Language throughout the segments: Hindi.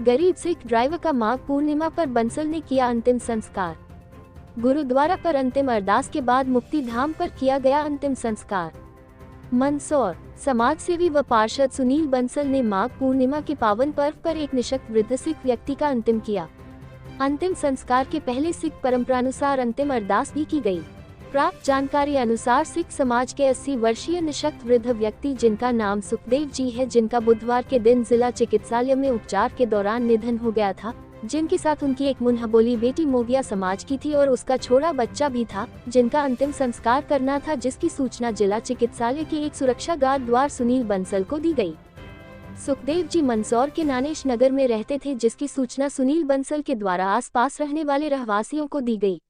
गरीब सिख ड्राइवर का माघ पूर्णिमा पर बंसल ने किया अंतिम संस्कार। गुरुद्वारा पर अंतिम अरदास के बाद मुक्ति धाम पर किया गया अंतिम संस्कार। मंदसौर समाज सेवी व पार्षद सुनील बंसल ने माघ पूर्णिमा के पावन पर्व पर एक निशक्त वृद्ध सिख व्यक्ति का अंतिम किया। अंतिम संस्कार के पहले सिख परंपरानुसार अंतिम अरदास भी की गई। प्राप्त जानकारी अनुसार सिख समाज के 80 वर्षीय निशक्त वृद्ध व्यक्ति जिनका नाम सुखदेव जी है, जिनका बुधवार के दिन जिला चिकित्सालय में उपचार के दौरान निधन हो गया था, जिनके साथ उनकी एक मुन्हाबोली बेटी मोगिया समाज की थी और उसका छोटा बच्चा भी था, जिनका अंतिम संस्कार करना था, जिसकी सूचना जिला चिकित्सालय के एक सुरक्षा गार्ड द्वारा सुनील बंसल को दी गई। सुखदेव जी मंदसौर के नानेश नगर में रहते थे, जिसकी सूचना सुनील बंसल के द्वारा आसपास रहने वाले रहवासियों को दी गई।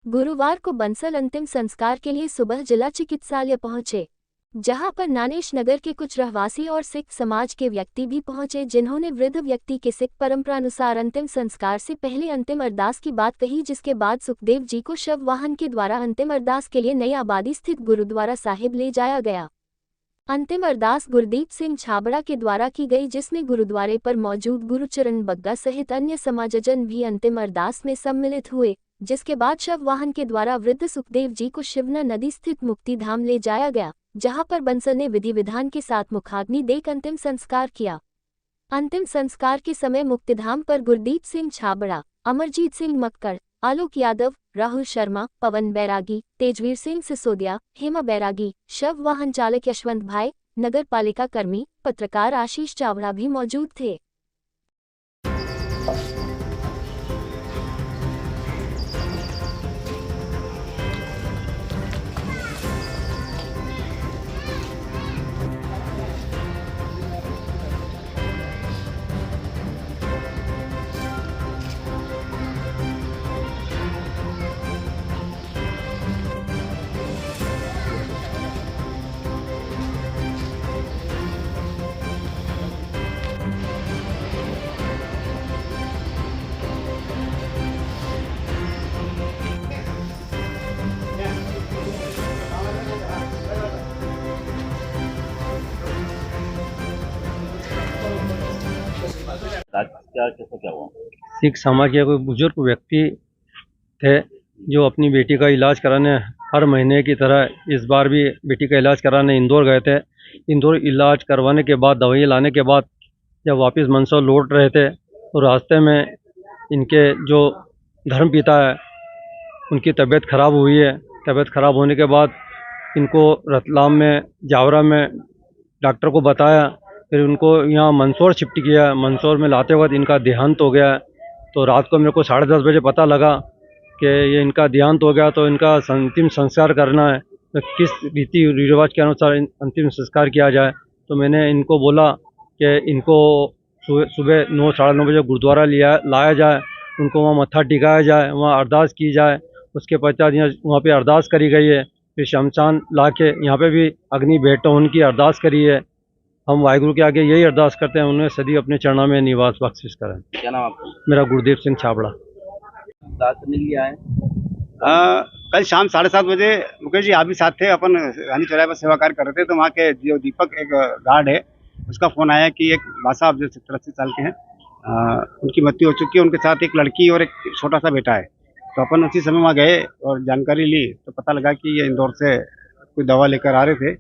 गुरुवार को बंसल अंतिम संस्कार के लिए सुबह जिला चिकित्सालय पहुंचे, जहां पर नानेश नगर के कुछ रहवासी और सिख समाज के व्यक्ति भी पहुंचे, जिन्होंने वृद्ध व्यक्ति के सिख परंपरानुसार अंतिम संस्कार से पहले अंतिम अरदास की बात कही, जिसके बाद सुखदेव जी को शव वाहन के द्वारा अंतिम अरदास के लिए नई आबादी स्थित गुरुद्वारा साहिब ले जाया गया। अंतिम अरदास गुरदीप सिंह छाबड़ा के द्वारा की गई, जिसमें गुरुद्वारे पर मौजूद गुरुचरण बग्गा सहित अन्य समाजजन भी अंतिम अरदास में सम्मिलित हुए, जिसके बाद शव वाहन के द्वारा वृद्ध सुखदेव जी को शिवना नदी स्थित मुक्ति धाम ले जाया गया, जहां पर बंसल ने विधि विधान के साथ मुखाग्नि देकर अंतिम संस्कार किया। अंतिम संस्कार के समय मुक्तिधाम पर गुरदीप सिंह छाबड़ा, अमरजीत सिंह मक्कड़, आलोक यादव, राहुल शर्मा, पवन बैरागी, तेजवीर सिंह सिसोदिया, हेमा बैरागी, शव वाहन चालक यशवंत भाई, नगर पालिका कर्मी, पत्रकार आशीष चावड़ा भी मौजूद थे। क्या हुआ? सिख समाज के कोई बुजुर्ग व्यक्ति थे जो अपनी बेटी का इलाज कराने हर महीने की तरह इस बार भी बेटी का इलाज कराने इंदौर गए थे। इंदौर इलाज करवाने के बाद दवाई लाने के बाद जब वापस मंदसौर लौट रहे थे तो रास्ते में इनके जो धर्मपिता है उनकी तबीयत ख़राब हुई है। तबीयत ख़राब होने के बाद इनको रतलाम में जावरा में डॉक्टर को बताया, फिर उनको यहाँ मंदसौर शिफ्ट किया। मंदसौर में लाते वक्त इनका देहांत हो गया। तो रात को मेरे को 10:30 बजे पता लगा कि ये इनका देहांत हो गया, तो इनका अंतिम संस्कार करना है, तो किस रीति रिवाज के अनुसार अंतिम संस्कार किया जाए। तो मैंने इनको बोला कि इनको सुबह 9 साढ़े 9 बजे गुरुद्वारा लाया जाए, उनको वहाँ मत्था टिकाया जाए, वहाँ अरदास की जाए। उसके पश्चात यहाँ वहाँ पे अरदास करी गई है। फिर शमशान ला के यहाँ पे भी अग्नि भेंट उनकी अरदास करी है। हम वाहिगुरु के आगे यही अरदास करते हैं, उन्हें सदी अपने चरणों में निवास बख्शिश करें। क्या नाम आपका? मेरा गुरदीप सिंह छाबड़ा। अरदास करने के लिए आए? कल शाम 7:30 बजे मुकेश जी आप भी साथ थे, अपन गांधी चौराहे पर सेवा कार्य कर रहे थे, तो वहाँ के जो दीपक एक गार्ड है उसका फ़ोन आया कि एक भाई साहब जो 70-80 साल के हैं, उनकी मृत्यु हो चुकी है, उनके साथ एक लड़की और एक छोटा सा बेटा है। तो अपन उसी समय वहाँ गए और जानकारी ली, तो पता लगा कि ये इंदौर से कोई दवा लेकर आ रहे थे,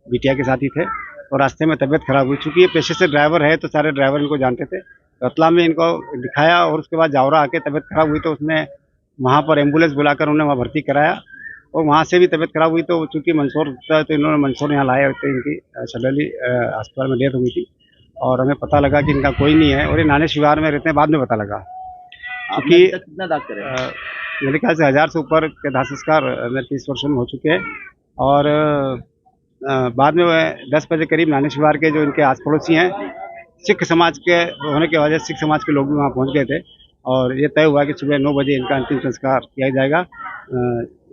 बिटिया के साथ ही थे, और रास्ते में तबीयत खराब हुई। चूँकि ये पेशे से ड्राइवर है तो सारे ड्राइवर इनको जानते थे। रतलाम में इनको दिखाया और उसके बाद जावरा आके तबीयत खराब हुई, तो उसने वहाँ पर एम्बुलेंस बुलाकर उन्हें वहाँ भर्ती कराया, और वहाँ से भी तबीयत खराब हुई। तो चूँकि मंदसौर था तो इन्होंने मंदसौर यहाँ लाए थे, इनकी सडनली अस्पताल में डेथ हुई थी, और हमें पता लगा कि इनका कोई नहीं है और ये नानेश विहार में रहते हैं। बाद में पता लगा क्योंकि कितना दाग करे? मेरे ख्याल से 1000 से ऊपर के दाह संस्कार मेरे 30 वर्षों में हो चुके हैं। और बाद में 10 बजे करीब नानेश विहार के जो इनके आस पड़ोसी हैं, सिख समाज के होने की वजह से सिख समाज के लोग भी वहाँ पहुँच गए थे, और ये तय हुआ कि सुबह 9 बजे इनका अंतिम संस्कार किया जाएगा।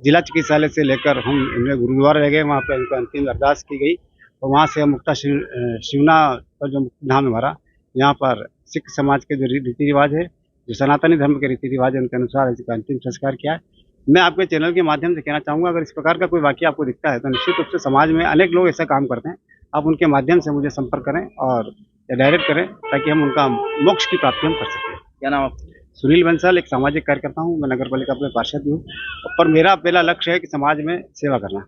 जिला चिकित्सालय से लेकर हम इन्हें गुरुद्वारा रह गए, वहाँ पर इनको अंतिम अरदास की गई, और वहाँ से हम मुक्ता शिवना पर जो धाम है हमारा, यहाँ पर सिख समाज के जो रीति रिवाज है, जो सनातनी धर्म के रीति रिवाज है, उनके अनुसार इसका अंतिम संस्कार किया है। मैं आपके चैनल के माध्यम से कहना चाहूँगा, अगर इस प्रकार का कोई वाक़या आपको दिखता है तो निश्चित रूप से समाज में अनेक लोग ऐसा काम करते हैं, आप उनके माध्यम से मुझे संपर्क करें और या डायरेक्ट करें, ताकि हम उनका मोक्ष की प्राप्ति हम कर सकें। क्या नाम आपका? सुनील बंसल, एक सामाजिक कार्यकर्ता हूँ, मैं नगर पालिका में पार्षद भी हूँ, पर मेरा पहला लक्ष्य है कि समाज में सेवा करना।